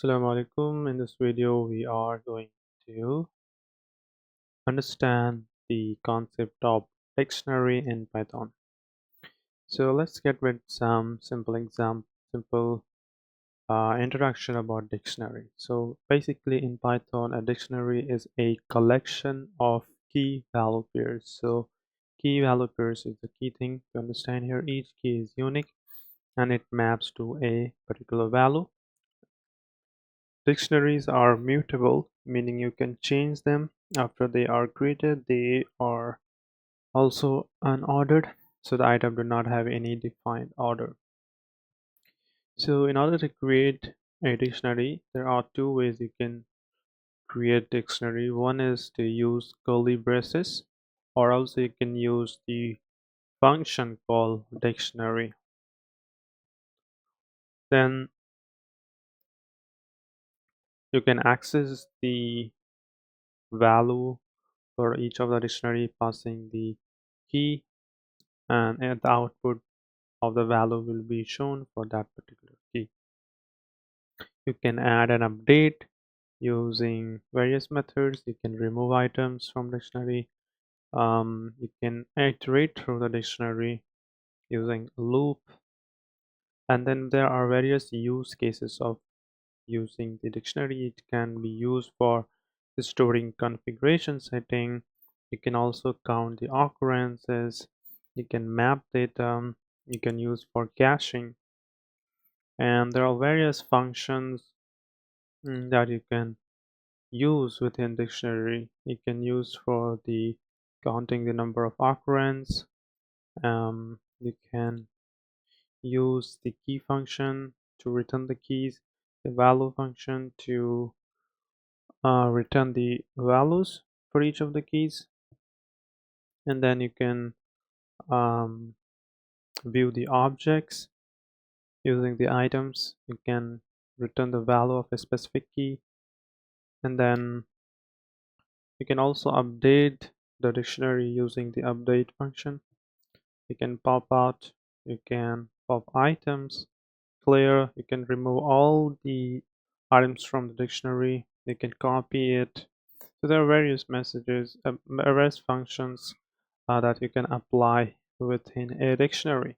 Assalamu alaikum. In this video, we are going to understand the concept of dictionary in Python. So let's get with some simple introduction about dictionary. So basically, in Python, a dictionary is a collection of key value pairs. So key value pairs is the key thing to understand here. Each key is unique and it maps to a particular value. Dictionaries are mutable, meaning you can change them after they are created. They are also unordered, so the item do not have any defined order. So in order to create a dictionary, there are two ways you can create dictionary. One is to use curly braces, or else you can use the function called dictionary. Then you can access the value for each of the dictionary passing the key, and the output of the value will be shown for that particular key. You can add and update using various methods. You can remove items from dictionary. You can iterate through the dictionary using loop, and then there are various use cases of using the dictionary. It can be used for storing configuration setting. You can also count the occurrences. You can map data. You can use for caching, and there are various functions that you can use within dictionary. You can use for the counting the number of occurrence. You can use the key function to return the keys, the value function to return the values for each of the keys, and then you can um, view the objects using the items. You can return the value of a specific key, and then you can also update the dictionary using the update function. You can pop out, you can pop items, clear, you can remove all the items from the dictionary, you can copy it. So there are various messages, various functions that you can apply within a dictionary.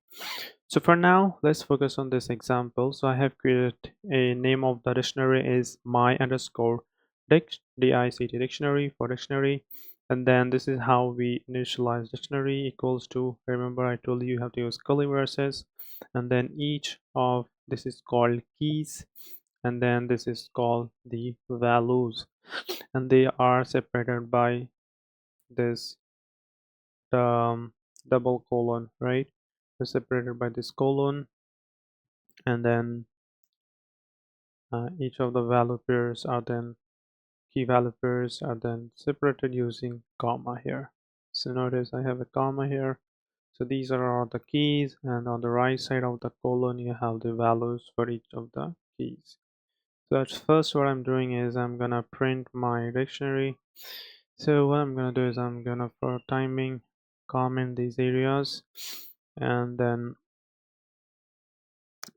So for now, let's focus on this example. So I have created a name of the dictionary is my underscore dict, dict dictionary for dictionary. And then this is how we initialize dictionary equals to, remember I told you have to use curly braces, and then each of this is called keys, and then this is called the values, and they are separated by this double colon, right? They're separated by this colon, and then each of the value pairs are then key value pairs are then separated using comma here. So notice I have a comma here. So these are all the keys, and on the right side of the colon you have the values for each of the keys. So at first what I'm doing is I'm gonna print my dictionary. So what I'm gonna do is I'm gonna, for timing, comment these areas, and then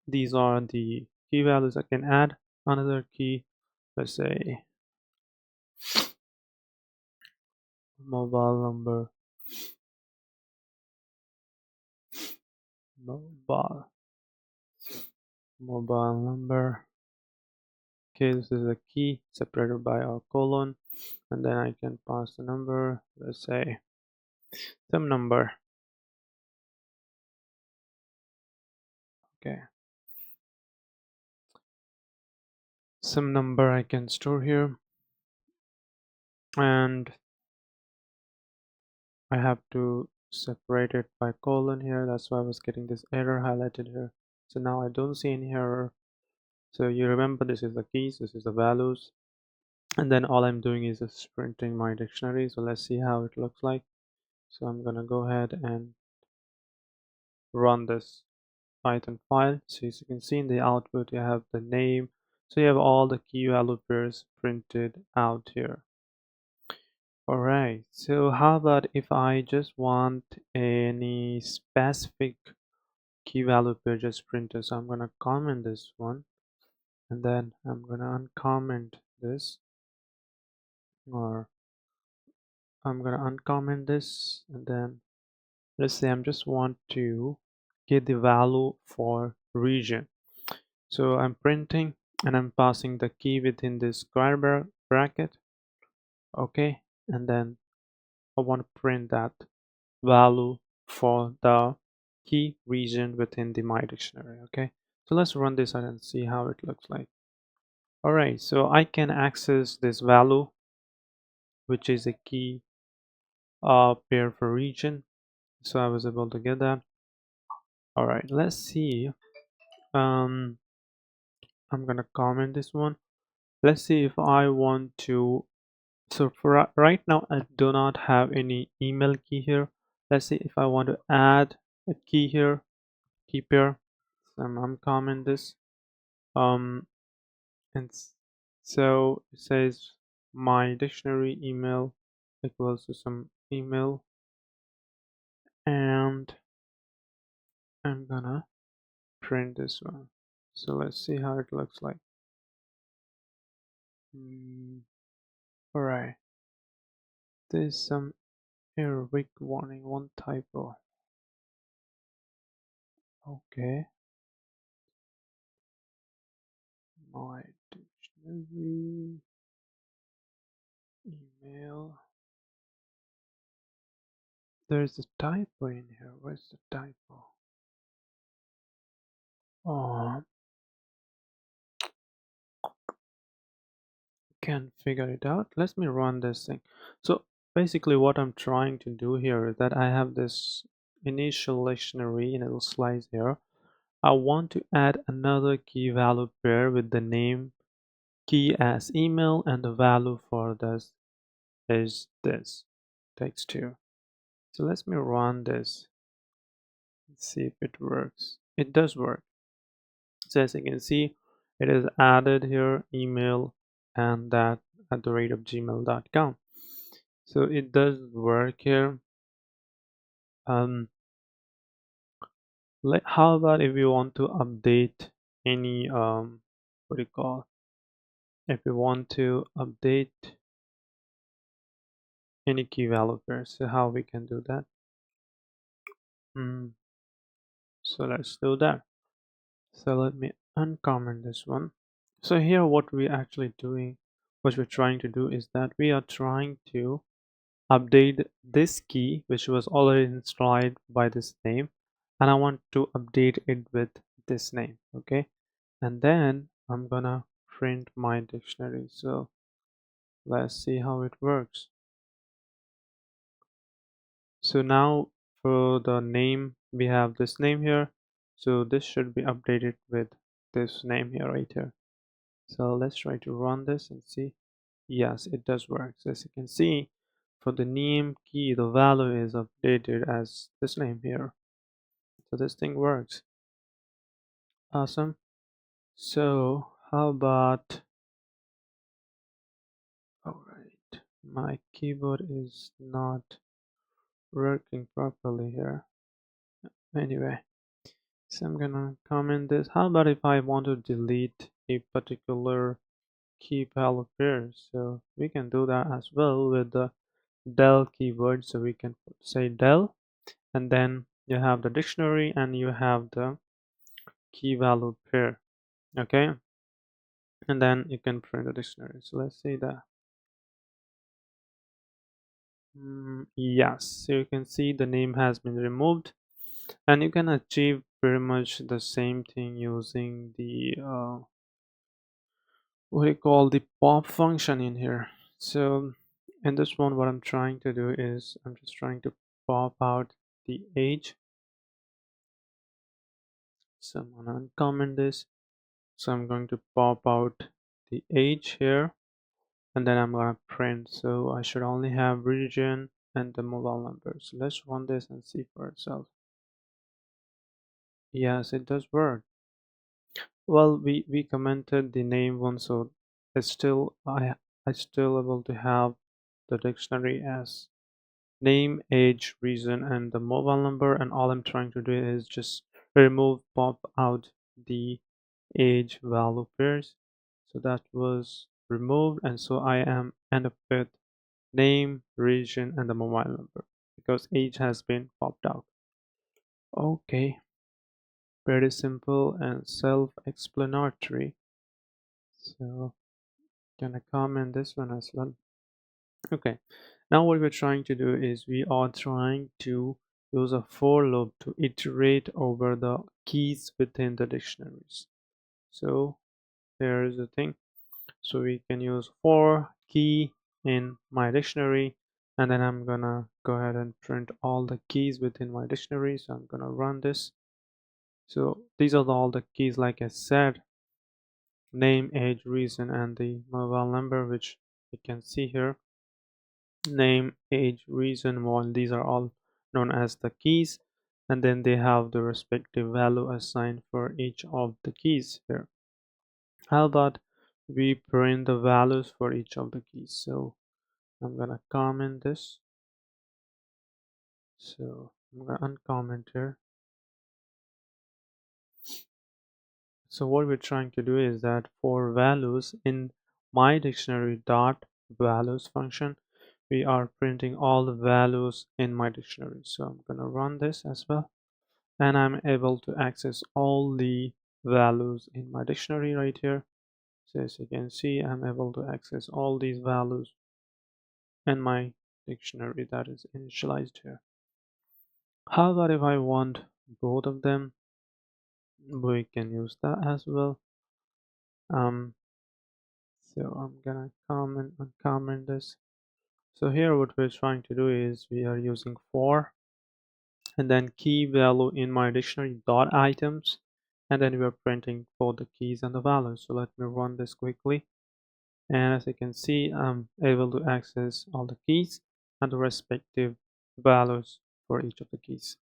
these are the key values. I can add another key, let's say mobile number, mobile mobile number. Okay, this is a key separated by a colon, and then I can pass the number, let's say some number. Okay, some number I can store here, and I have to separate it by colon here. That's why I was getting this error highlighted here. So now I don't see any error. So you remember, this is the keys, this is the values, and then all I'm doing is just printing my dictionary. So let's see how it looks like. So I'm gonna go ahead and run this Python file. So as you can see in the output, you have the name. So you have all the key value pairs printed out here. Alright, so how about if I just want any specific key value pair just printed? So I'm gonna comment this one. and then I'm gonna uncomment this, or I'm gonna uncomment this, and then let's say I'm just want to get the value for region. So I'm printing and I'm passing the key within this square bracket. Okay, and then I want to print that value for the key region within the my dictionary. Okay, so let's run this and see how it looks like. All right, so I can access this value, which is a key pair for region. So I was able to get that. All right, let's see. um I'm gonna comment this one. Let's see if I want to. So for right now I do not have any email key here. Let's see if I want to add a key here, key pair. So I'm uncomment this, um and so it says my dictionary email equals to some email, and I'm gonna print this one. So let's see how it looks like. All right, there's some error, weak warning, one typo. Okay, my dictionary email. There's a typo in here. Where's the typo? Oh, can't figure it out. Let me run this thing. So basically what I'm trying to do here is that I have this initial dictionary in a little slice here. I want to add another key value pair with the name key as email, and the value for this is this text2. So let me run this and see if it works. It does work. So as you can see, it is added here, email, and that at the rate of gmail.com. So it does work here. How about if you want to update any what do you call, if you want to update any key value pairs, so how we can do that? So let's do that. So let me uncomment this one. So here what we're actually doing, what we're trying to do is that we are trying to update this key which was already installed by this name, and I want to update it with this name. Okay, and then I'm gonna print my dictionary. So let's see how it works. So now for the name, we have this name here, so this should be updated with this name here, right here. So let's try to run this and see. Yes, it does work. So as you can see, for the name key, the value is updated as this name here. So this thing works. Awesome. So how about, all right, my keyboard is not working properly here. Anyway, so I'm gonna comment this. How about if I want to delete a particular key palette here? So we can do that as well with the del keyword. So we can say del, and then you have the dictionary and you have the key value pair. Okay, and then you can print the dictionary. So let's say that. Yes, so you can see the name has been removed, and you can achieve pretty much the same thing using the what do you call, the pop function in here. So in this one, what I'm trying to do is I'm just trying to pop out the age. So I'm gonna uncomment this. So I'm going to pop out the age here, and then I'm gonna print. So I should only have region and the mobile number. So let's run this and see for itself. Yes, it does work. Well, we commented the name one, so it's still I still able to have the dictionary as name, age, reason, and the mobile number, and all I'm trying to do is just remove, pop out the age value pairs. So that was removed, and so I am end up with name, region, and the mobile number because age has been popped out. Okay, pretty simple and self-explanatory. So can I comment this one as well? Okay, now what we're trying to do is we are trying to use a for loop to iterate over the keys within the dictionaries. So here is the thing. So we can use for key in my dictionary, and then I'm gonna go ahead and print all the keys within my dictionary. So I'm gonna run this. So these are all the keys, like I said, name, age, reason, and the mobile number, which you can see here. Name, age, reason, mobile, these are all known as the keys, and then they have the respective value assigned for each of the keys here. How about we print the values for each of the keys? So I'm gonna comment this. So I'm gonna uncomment here. So what we're trying to do is that for values in my dictionary dot values function, we are printing all the values in my dictionary. So I'm gonna run this as well, and I'm able to access all the values in my dictionary right here. So as you can see, I'm able to access all these values in my dictionary that is initialized here. How about if I want both of them? We can use that as well. Um, so I'm gonna comment and comment this. So here what we're trying to do is we are using for and then key value in my dictionary dot items, and then we are printing both the keys and the values. So let me run this quickly, and as you can see, I'm able to access all the keys and the respective values for each of the keys.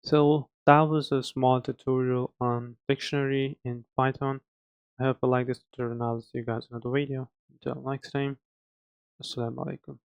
So that was a small tutorial on dictionary in Python. I hope you like this tutorial, and I'll see you guys in another video. Until next time, Assalamu alaikum.